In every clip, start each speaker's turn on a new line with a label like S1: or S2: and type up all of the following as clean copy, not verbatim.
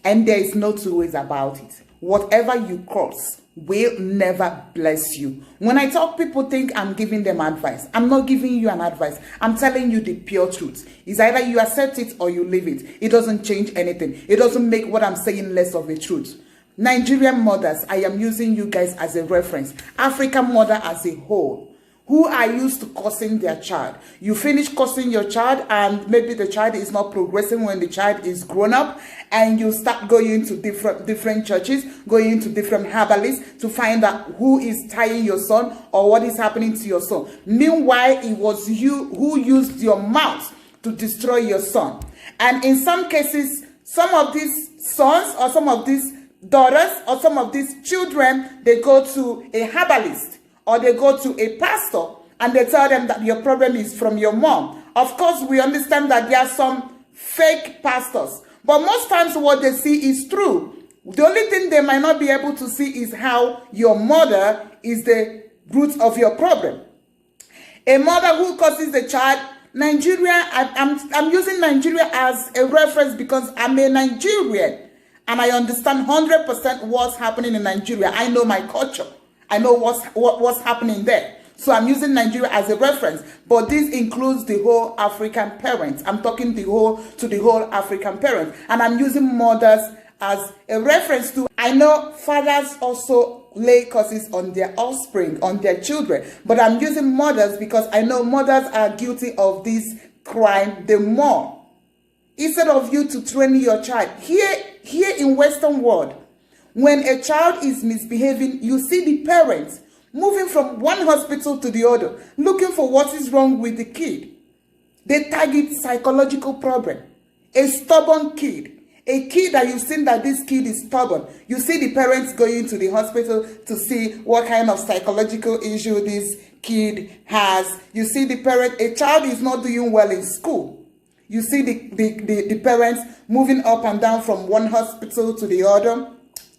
S1: And there is no two ways about it. Whatever you cause will never bless you. When I talk, people think I'm giving them advice. I'm not giving you an advice. I'm telling you the pure truth. It's either you accept it or you leave it. It doesn't change anything. It doesn't make what I'm saying less of a truth. Nigerian mothers, I am using you guys as a reference. African mother as a whole, who are used to cursing their child. You finish cursing your child and maybe the child is not progressing when the child is grown up, and you start going to different churches, going to different herbalists to find out who is tying your son or what is happening to your son. Meanwhile, it was you who used your mouth to destroy your son. And in some cases, some of these sons or some of these daughters or some of these children, they go to a herbalist or they go to a pastor and they tell them that your problem is from your mom. Of course, we understand that there are some fake pastors, but most times what they see is true. The only thing they might not be able to see is how your mother is the root of your problem. A mother who causes the child, Nigeria, I'm using Nigeria as a reference because I'm a Nigerian and I understand 100% what's happening in Nigeria. I know my culture. I know what's happening there. So I'm using Nigeria as a reference, but this includes the whole African parents. I'm talking to the whole African parents, and I'm using mothers as a reference to. I know fathers also lay curses on their offspring, on their children, but I'm using mothers because I know mothers are guilty of this crime the more. Instead of you to train your child, here in Western world, when a child is misbehaving, you see the parents moving from one hospital to the other, looking for what is wrong with the kid. They target psychological problem. A stubborn kid, a kid that you've seen that this kid is stubborn. You see the parents going to the hospital to see what kind of psychological issue this kid has. You see the parent, a child is not doing well in school. You see the parents moving up and down from one hospital to the other,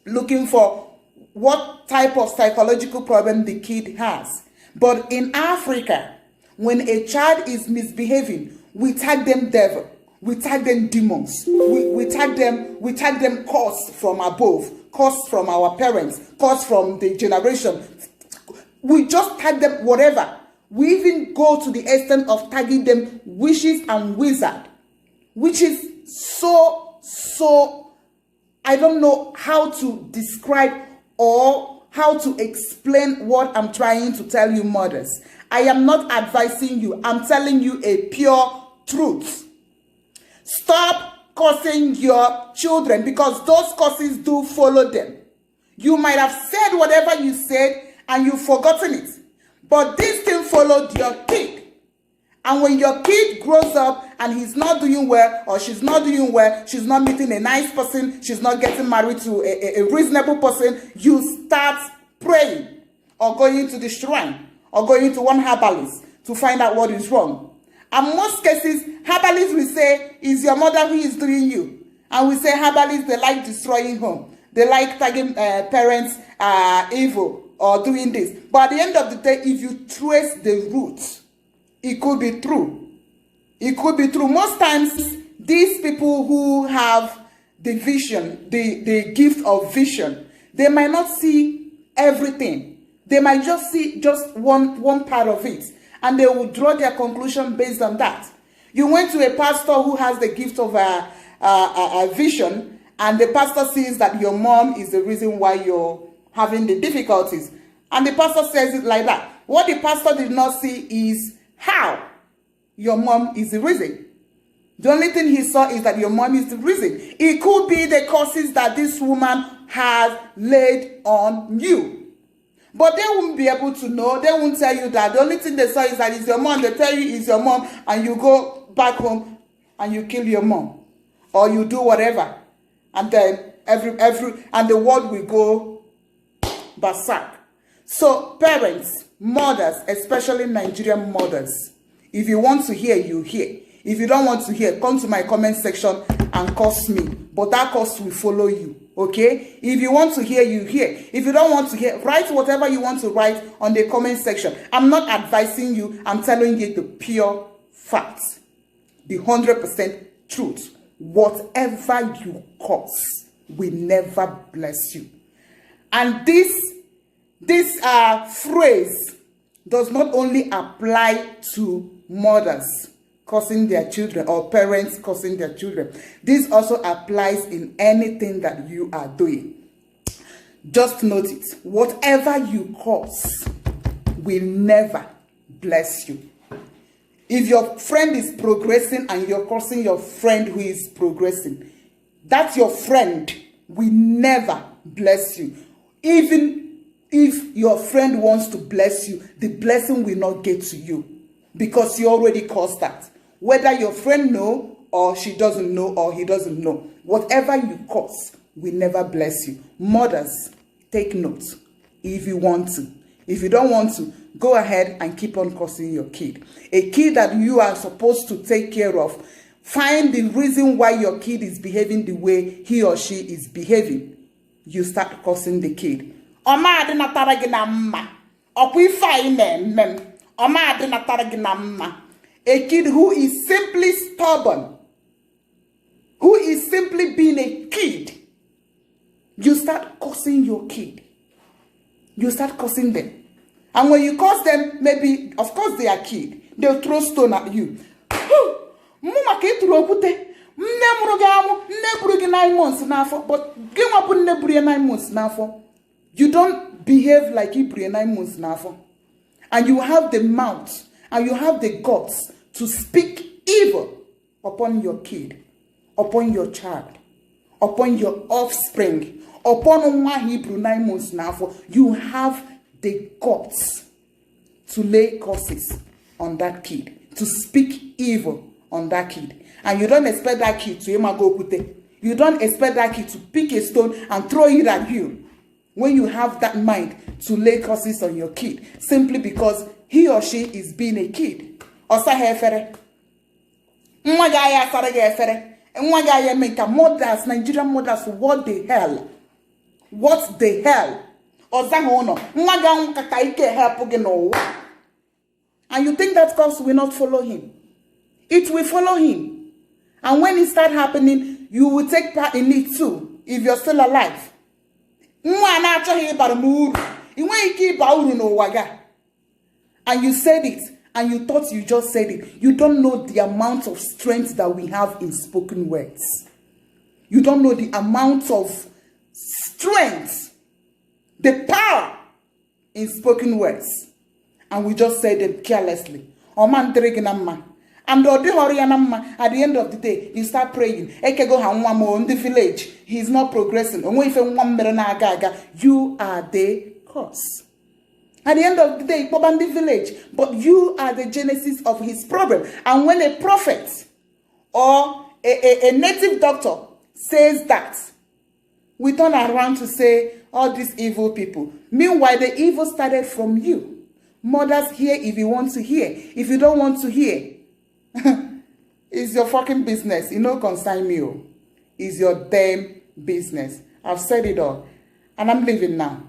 S1: looking for what type of psychological problem the kid has. But in Africa, when a child is misbehaving, we tag them devil, we tag them demons, we tag them curse from above, curse from our parents, curse from the generation. We just tag them whatever. We even go to the extent of tagging them witches and wizard, which is so I don't know how to describe or how to explain what I'm trying to tell you, mothers. I am not advising you. I'm telling you a pure truth. Stop cursing your children because those curses do follow them. You might have said whatever you said and you've forgotten it. But this thing followed your kid. And when your kid grows up and he's not doing well or she's not doing well, she's not meeting a nice person, she's not getting married to a reasonable person, you start praying or going to the shrine or going to one herbalist to find out what is wrong. And most cases, herbalists will say, it's your mother who is doing you. And we say herbalists, they like destroying home. They like tagging parents evil or doing this. But at the end of the day, if you trace the roots, it could be true. It could be true. Most times, these people who have the vision, the gift of vision, they might not see everything. They might just see just one part of it. And they will draw their conclusion based on that. You went to a pastor who has the gift of a vision, and the pastor sees that your mom is the reason why you're having the difficulties. And the pastor says it like that. What the pastor did not see is how your mom is the reason. The only thing he saw is that your mom is the reason. It could be the causes that this woman has laid on you. But they won't be able to know. They won't tell you that. The only thing they saw is that it's your mom. They tell you it's your mom and you go back home and you kill your mom. Or you do whatever. And then and the world will go berserk. So parents, mothers, especially Nigerian mothers, if you want to hear, you hear. If you don't want to hear, come to my comment section and curse me. But that curse will follow you, okay? If you want to hear, you hear. If you don't want to hear, write whatever you want to write on the comment section. I'm not advising you. I'm telling you the pure facts. The 100% truth. Whatever you curse will never bless you. And this phrase does not only apply to mothers cursing their children or parents cursing their children. This also applies in anything that you are doing. Just note it. Whatever you curse will never bless you. If your friend is progressing and you're cursing your friend who is progressing, that your friend will never bless you. Even if your friend wants to bless you, the blessing will not get to you because you already caused that. Whether your friend know or she doesn't know or he doesn't know, whatever you cause will never bless you. Mothers, take note if you want to. If you don't want to, go ahead and keep on cursing your kid. A kid that you are supposed to take care of, find the reason why your kid is behaving the way he or she is behaving. You start cursing the kid. A kid who is simply stubborn, who is simply being a kid, you start cursing your kid. You start cursing them. And when you curse them, maybe, of course they are kid. They'll throw stone at you. 9 months now, but 9 months now. You don't behave like Hebrew 9 months now. And you have the mouth and you have the guts to speak evil upon your kid, upon your child, upon your offspring, upon one Hebrew 9 months now. You have the guts to lay curses on that kid, to speak evil on that kid. And you don't expect that kid to emagokute. You don't expect that kid to pick a stone and throw it at you when you have that mind to lay curses on your kid simply because he or she is being a kid. Mothers, Nigerian mothers, what the hell? What the hell? And you think that curse will not follow him? It will follow him. And when it starts happening, you will take part in it too, if you're still alive. And you said it, and you thought you just said it. You don't know the amount of strength that we have in spoken words. You don't know the amount of strength, the power in spoken words. And we just say them carelessly. And at the end of the day, you start praying. In the village, he's not progressing. You are the cause. At the end of the day, the village, but you are the genesis of his problem. And when a prophet or a native doctor says that, we turn around to say, all these evil people. Meanwhile, the evil started from you. Mothers, hear if you want to hear. If you don't want to hear, it's your fucking business. You know, concern me. It's your damn business. I've said it all. And I'm leaving now.